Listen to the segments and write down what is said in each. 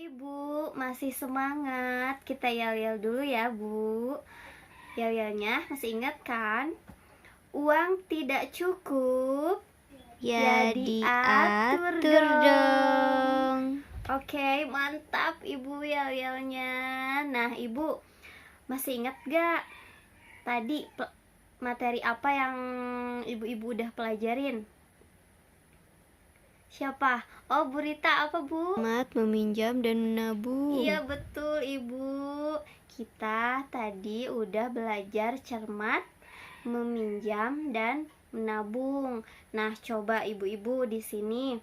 Ibu, masih semangat? Kita yel-yel dulu ya, Bu. Yel-yelnya masih ingat kan? Uang tidak cukup, Ya diatur diatur dong. dong. Oke, mantap Ibu yel-yelnya. Nah, Ibu masih ingat gak tadi materi apa yang Ibu-ibu udah pelajarin? Siapa? Oh, Bu Rita, apa Bu? Cermat, meminjam, dan menabung. Iya betul Ibu. Kita tadi udah belajar cermat, meminjam, dan menabung. Nah, coba ibu-ibu di sini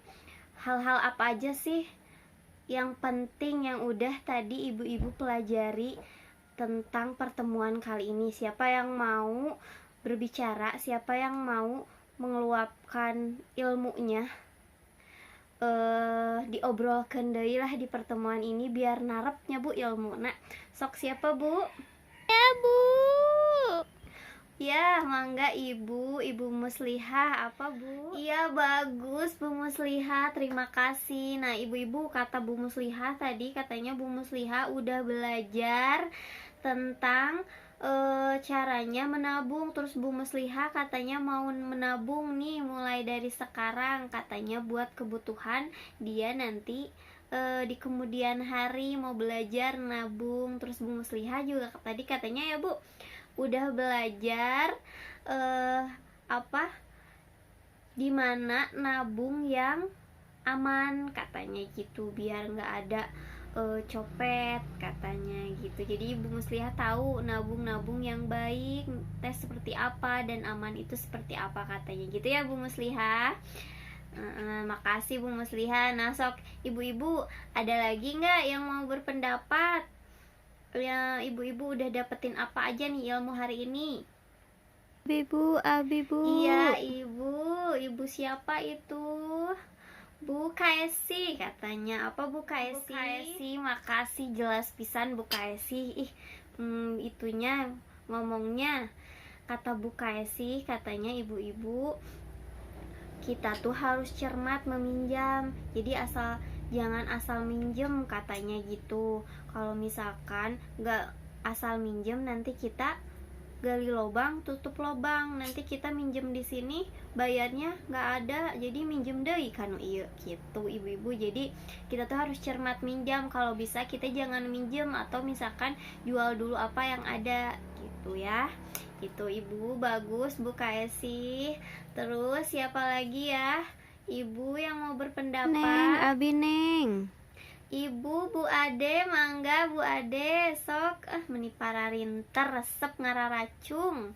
hal-hal apa aja sih yang penting yang udah tadi ibu-ibu pelajari tentang pertemuan kali ini? Siapa yang mau berbicara? Siapa yang mau mengeluapkan ilmunya? Diobrolkan deui lah di pertemuan ini biar narepnya Bu ilmu. Nah, sok siapa Bu? Ya Bu. Ya, mangga Ibu Muslihah. Apa Bu? Iya bagus Bu Muslihah, terima kasih. Nah, ibu-ibu kata Bu Muslihah tadi, katanya Bu Muslihah udah belajar tentang caranya menabung. Terus Bu Muslihah katanya mau menabung nih mulai dari sekarang, katanya buat kebutuhan dia nanti di kemudian hari mau belajar nabung. Terus Bu Muslihah juga tadi katanya ya Bu udah belajar dimana nabung yang aman, katanya gitu, biar nggak ada copet, katanya gitu. Jadi Ibu Muslihah tahu nabung-nabung yang baik teh seperti apa dan aman itu seperti apa, katanya gitu ya Bu Muslihah. Makasih Bu Muslihah. Nah, sok ibu-ibu ada lagi nggak yang mau berpendapat? Ya, ibu-ibu udah dapetin apa aja nih ilmu hari ini? Abi Bu. Iya ibu siapa itu? Bu Kaesi katanya. Apa Bu Kaesi? Bu Kaesi, makasih jelas pisan Bu Kaesi. Itunya ngomongnya kata Bu Kaesi, katanya ibu-ibu kita tuh harus cermat meminjam. Jadi jangan asal minjem, katanya gitu. Kalau misalkan nggak asal minjem, nanti kita gali lobang tutup lobang, nanti kita minjem di sini bayarnya nggak ada, jadi minjem deui kan iya gitu ibu-ibu. Jadi kita tuh harus cermat minjam. Kalau bisa kita jangan minjem, atau misalkan jual dulu apa yang ada gitu ya. Itu Ibu, bagus Bu Kaesi. Terus siapa lagi ya Ibu yang mau berpendapat? Neng, Abi Neng. Ibu, Bu Ade, mangga Bu Ade, sok meni pararinter resep ngararacung.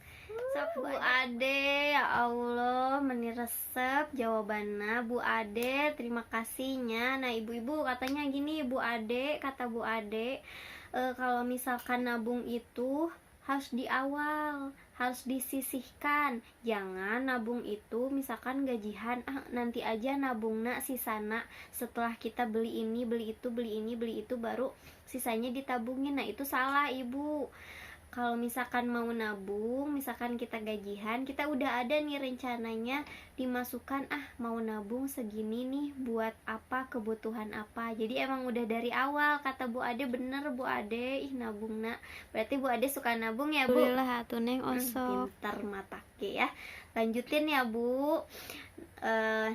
Sok Bu Ade, ya Allah, meni resep jawabannya Bu Ade, terima kasihnya. Nah, ibu-ibu katanya gini, Bu Ade, kata Bu Ade, kalau misalkan nabung itu harus di awal, harus disisihkan. Jangan nabung itu misalkan gajian, nanti aja nabungna sisana setelah kita beli ini, beli itu, beli ini, beli itu, baru sisanya ditabungin. Nah, itu salah Ibu. Kalau misalkan mau nabung, misalkan kita gajian, kita udah ada nih rencananya, dimasukkan mau nabung segini nih buat apa, kebutuhan apa. Jadi emang udah dari awal, kata Bu Ade, bener Bu Ade, nabung nak. Berarti Bu Ade suka nabung ya Bu? Bolehlah atuh Neng osok. Pintar matake ya. Lanjutin ya Bu.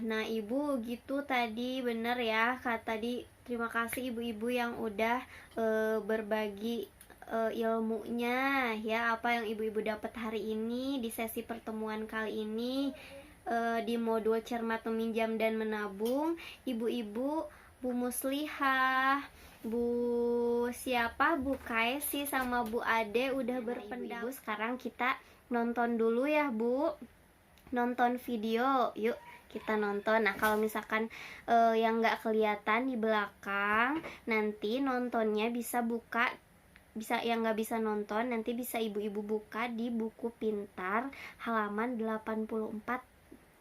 Nah Ibu gitu tadi bener ya, tadi terima kasih ibu-ibu yang udah berbagi ilmunya ya, apa yang ibu-ibu dapat hari ini di sesi pertemuan kali ini di modul cermat meminjam dan menabung. Ibu-ibu, Bu Muslihah, Bu siapa, Bu Kaesi sama Bu Ade udah berpendapat. Sekarang kita nonton dulu ya Bu, nonton video yuk, kita nonton. Nah, kalau misalkan yang nggak kelihatan di belakang, nanti nontonnya bisa buka, bisa yang nggak bisa nonton nanti bisa ibu-ibu buka di buku pintar halaman 84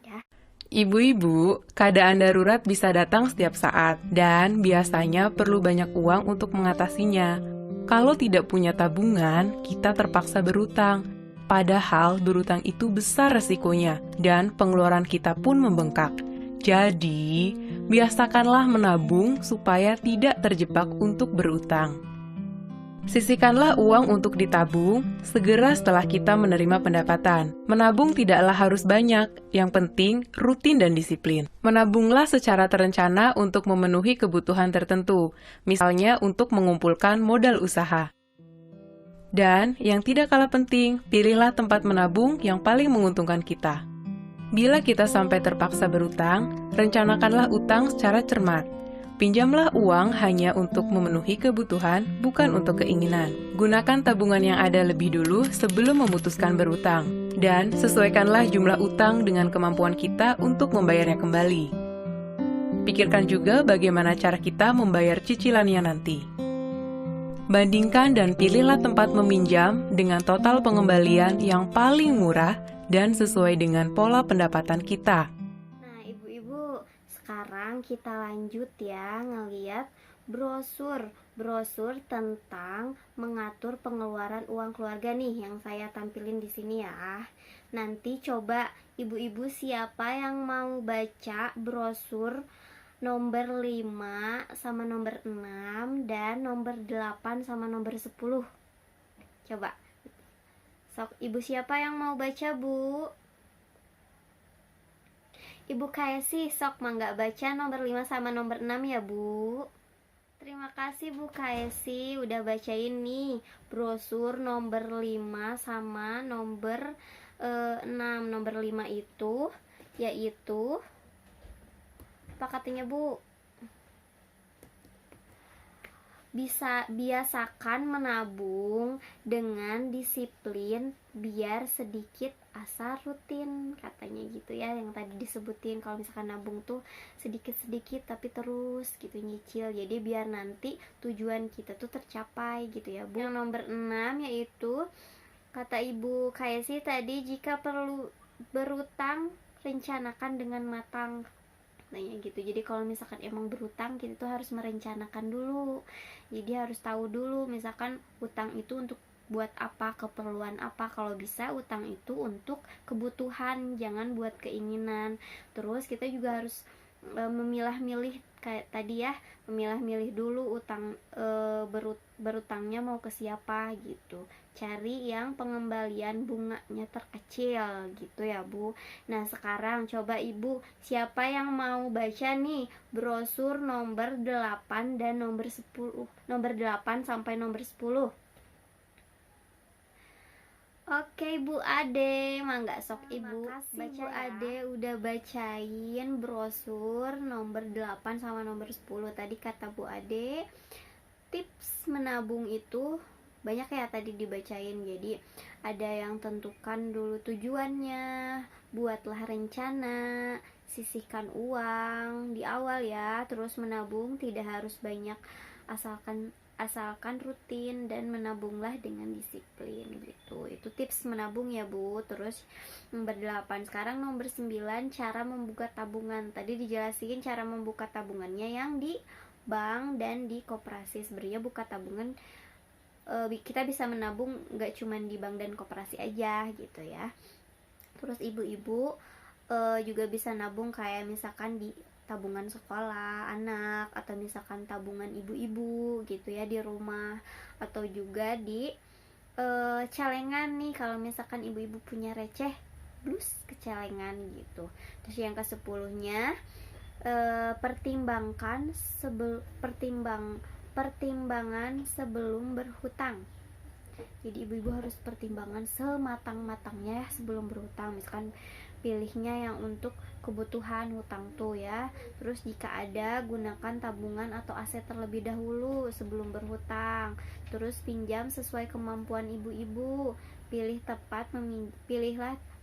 ya. Ibu-ibu, keadaan darurat bisa datang setiap saat dan biasanya perlu banyak uang untuk mengatasinya. Kalau tidak punya tabungan, kita terpaksa berutang. Padahal berutang itu besar resikonya dan pengeluaran kita pun membengkak. Jadi, Biasakanlah menabung supaya tidak terjebak untuk berutang. Sisihkanlah uang untuk ditabung segera setelah kita menerima pendapatan. Menabung tidaklah harus banyak, yang penting rutin dan disiplin. Menabunglah secara terencana untuk memenuhi kebutuhan tertentu, misalnya untuk mengumpulkan modal usaha. Dan yang tidak kalah penting, pilihlah tempat menabung yang paling menguntungkan kita. Bila kita sampai terpaksa berutang, rencanakanlah utang secara cermat. Pinjamlah uang hanya untuk memenuhi kebutuhan, bukan untuk keinginan. Gunakan tabungan yang ada lebih dulu sebelum memutuskan berutang. Dan sesuaikanlah jumlah utang dengan kemampuan kita untuk membayarnya kembali. Pikirkan juga bagaimana cara kita membayar cicilannya nanti. Bandingkan dan pilihlah tempat meminjam dengan total pengembalian yang paling murah dan sesuai dengan pola pendapatan kita. Nah, ibu-ibu, sekarang kita lanjut ya ngeliat brosur tentang mengatur pengeluaran uang keluarga nih yang saya tampilin di sini ya. Nanti coba ibu-ibu siapa yang mau baca brosur nomor 5 sama nomor 6 dan nomor 8 sama nomor 10. Coba. Sok, ibu siapa yang mau baca, Bu? Ibu Kaesi, sok mangga baca nomor 5 sama nomor 6 ya, Bu. Terima kasih Bu Kaesi udah bacain nih brosur nomor 5 sama nomor 6. Nomor 5 itu yaitu apa katanya, Bu? Biasakan menabung dengan disiplin biar sedikit asa rutin, katanya gitu ya, yang tadi disebutin. Kalau misalkan nabung tuh sedikit-sedikit tapi terus gitu nyicil, jadi biar nanti tujuan kita tuh tercapai gitu ya, Bu. Yang nomor 6 yaitu kata Ibu Kaisi tadi, jika perlu berutang rencanakan dengan matang, nanya gitu. Jadi kalau misalkan emang berutang, kita tuh harus merencanakan dulu. Jadi harus tahu dulu misalkan utang itu untuk buat apa, keperluan apa. Kalau bisa utang itu untuk kebutuhan, jangan buat keinginan. Terus kita juga harus memilah-milih kayak tadi ya, memilah-milih dulu utang, berutangnya mau ke siapa gitu. Cari yang pengembalian bunganya terkecil gitu ya, Bu. Nah, sekarang coba Ibu, siapa yang mau baca nih brosur nomor 8 dan nomor 10, nomor 8 sampai nomor 10. Oke, Bu Ade, mangga sok Ibu. Baca Bu Ade udah bacain brosur nomor 8 sama nomor 10. Tadi kata Bu Ade, tips menabung itu banyak ya tadi dibacain. Jadi ada yang tentukan dulu tujuannya, buatlah rencana, sisihkan uang di awal ya. Terus menabung tidak harus banyak, asalkan rutin, dan menabunglah dengan disiplin gitu. Itu tips menabung ya, Bu. Terus nomor 8. Sekarang nomor 9, cara membuka tabungan. Tadi dijelasin cara membuka tabungannya yang di bank dan di koperasi. Sebenarnya buka tabungan, kita bisa menabung gak cuman di bank dan koperasi aja gitu ya. Terus ibu-ibu juga bisa nabung kayak misalkan di tabungan sekolah anak, atau misalkan tabungan ibu-ibu gitu ya di rumah, atau juga di celengan nih kalau misalkan ibu-ibu punya receh blus ke celengan gitu. Terus yang ke-10-nya, pertimbangan sebelum berhutang. Jadi ibu-ibu harus pertimbangan sematang-matangnya ya sebelum berhutang. Misalkan pilihnya yang untuk kebutuhan hutang tuh ya. Terus jika ada, gunakan tabungan atau aset terlebih dahulu sebelum berhutang. Terus pinjam sesuai kemampuan ibu-ibu.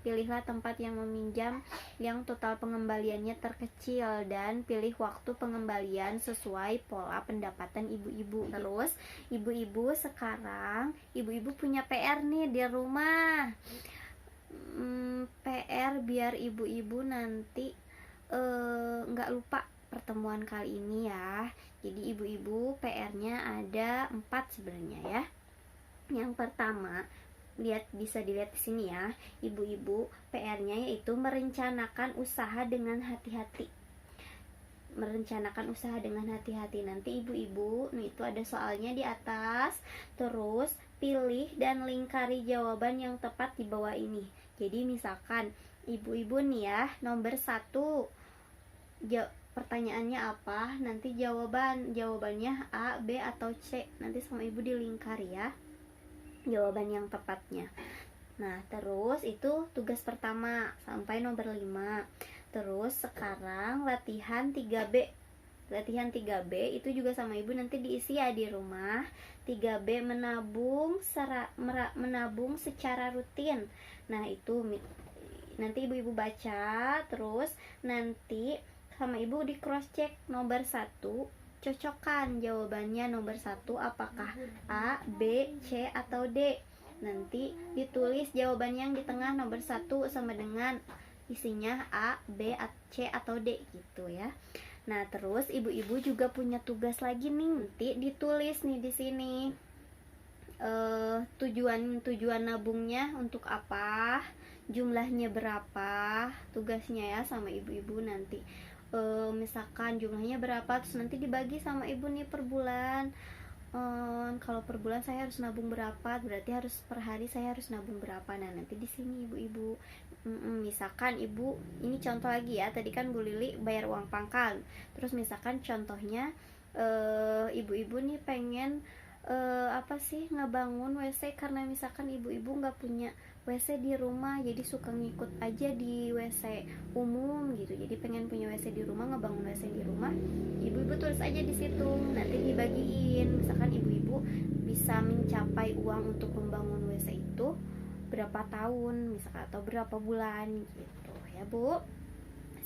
Pilihlah tempat yang meminjam yang total pengembaliannya terkecil, dan pilih waktu pengembalian sesuai pola pendapatan ibu-ibu. Terus ibu-ibu sekarang, ibu-ibu punya PR nih di rumah. PR biar ibu-ibu nanti nggak lupa pertemuan kali ini ya. Jadi ibu-ibu PR-nya ada 4 sebenarnya ya. Yang pertama, bisa dilihat di sini ya, ibu-ibu PR-nya yaitu merencanakan usaha dengan hati-hati. merencanakan usaha dengan hati-hati. Nanti ibu-ibu, nah itu ada soalnya di atas. Terus pilih dan lingkari jawaban yang tepat di bawah ini. Jadi misalkan ibu-ibu nih ya, nomor 1, pertanyaannya apa, nanti jawabannya A, B, atau C. Nanti sama ibu dilingkari ya jawaban yang tepatnya. Nah terus itu tugas pertama sampai nomor 5. Terus sekarang latihan 3B. Latihan 3B itu juga sama ibu nanti diisi ya di rumah. 3B menabung secara rutin. Nah itu nanti ibu-ibu baca. Terus nanti sama ibu di cross check. Nomor 1 cocokkan jawabannya. Nomor 1 apakah A, B, C, atau D. Nanti ditulis jawaban yang di tengah. Nomor 1 sama dengan isinya A, B, C, atau D gitu ya. Nah terus ibu-ibu juga punya tugas lagi nih. Nanti ditulis nih di sini tujuan nabungnya untuk apa, jumlahnya berapa, tugasnya ya sama ibu-ibu nanti. Misalkan jumlahnya berapa, terus nanti dibagi sama ibu nih per bulan. Kalau per bulan saya harus nabung berapa, berarti harus per hari saya harus nabung berapa. Nah nanti di sini ibu-ibu, misalkan ibu, ini contoh lagi ya, tadi kan Bu Lili bayar uang pangkal. Terus misalkan contohnya ibu-ibu nih pengen ngebangun WC, karena misalkan ibu-ibu nggak punya WC di rumah, jadi suka ngikut aja di WC umum gitu. Jadi pengen punya WC di rumah, ngebangun WC di rumah, ibu-ibu tulis aja di situ, nanti dibagiin. Misalkan ibu-ibu bisa mencapai uang untuk membangun WC itu berapa tahun misalkan, atau berapa bulan gitu ya Bu.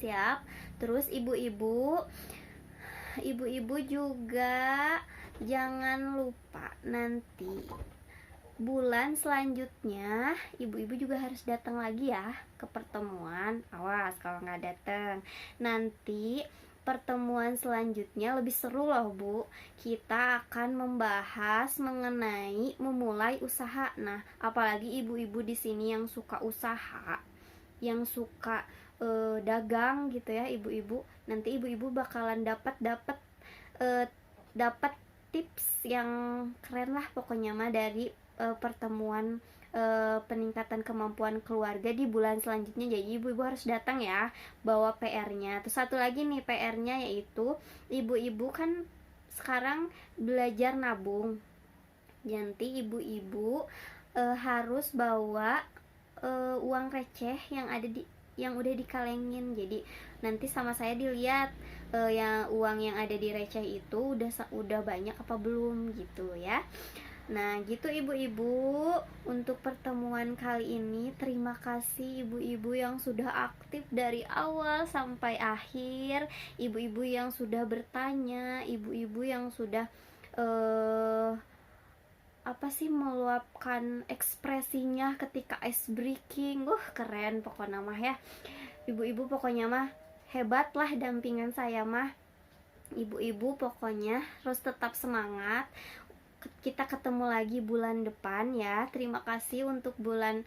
Siap. Terus ibu-ibu juga jangan lupa nanti bulan selanjutnya ibu-ibu juga harus datang lagi ya ke pertemuan. Awas kalau nggak datang, nanti pertemuan selanjutnya lebih seru loh Bu. Kita akan membahas mengenai memulai usaha. Nah apalagi ibu-ibu di sini yang suka usaha, yang suka dagang gitu ya ibu-ibu, nanti ibu-ibu bakalan dapat tips yang keren lah pokoknya mah dari pertemuan peningkatan kemampuan keluarga di bulan selanjutnya. Jadi ibu-ibu harus datang ya, bawa PR-nya. Terus satu lagi nih PR-nya, yaitu ibu-ibu kan sekarang belajar nabung. Nanti ibu-ibu harus bawa uang receh yang udah dikalengin. Jadi nanti sama saya dilihat uang yang ada di receh itu udah banyak apa belum gitu ya. Nah gitu ibu-ibu untuk pertemuan kali ini. Terima kasih ibu-ibu yang sudah aktif dari awal sampai akhir, ibu-ibu yang sudah bertanya, ibu-ibu yang sudah meluapkan ekspresinya ketika ice breaking. Keren pokoknya mah ya. Ibu-ibu pokoknya mah hebat lah dampingan saya mah. Ibu-ibu pokoknya harus tetap semangat. Kita ketemu lagi bulan depan ya. Terima kasih untuk bulan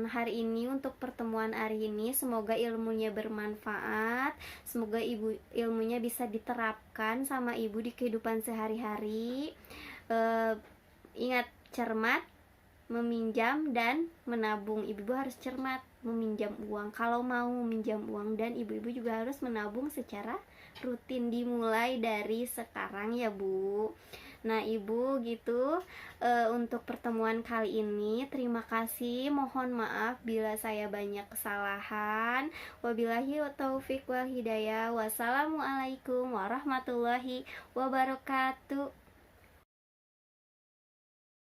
hari ini, untuk pertemuan hari ini. Semoga ilmunya bermanfaat. Semoga ilmunya bisa diterapkan sama ibu di kehidupan sehari-hari. Ingat, cermat meminjam dan menabung. Ibu-ibu harus cermat meminjam uang kalau mau meminjam uang, dan ibu-ibu juga harus menabung secara rutin dimulai dari sekarang ya Bu. Nah ibu gitu untuk pertemuan kali ini. Terima kasih, mohon maaf bila saya banyak kesalahan. Wabillahi taufiq wal hidayah. Wassalamualaikum warahmatullahi wabarakatuh.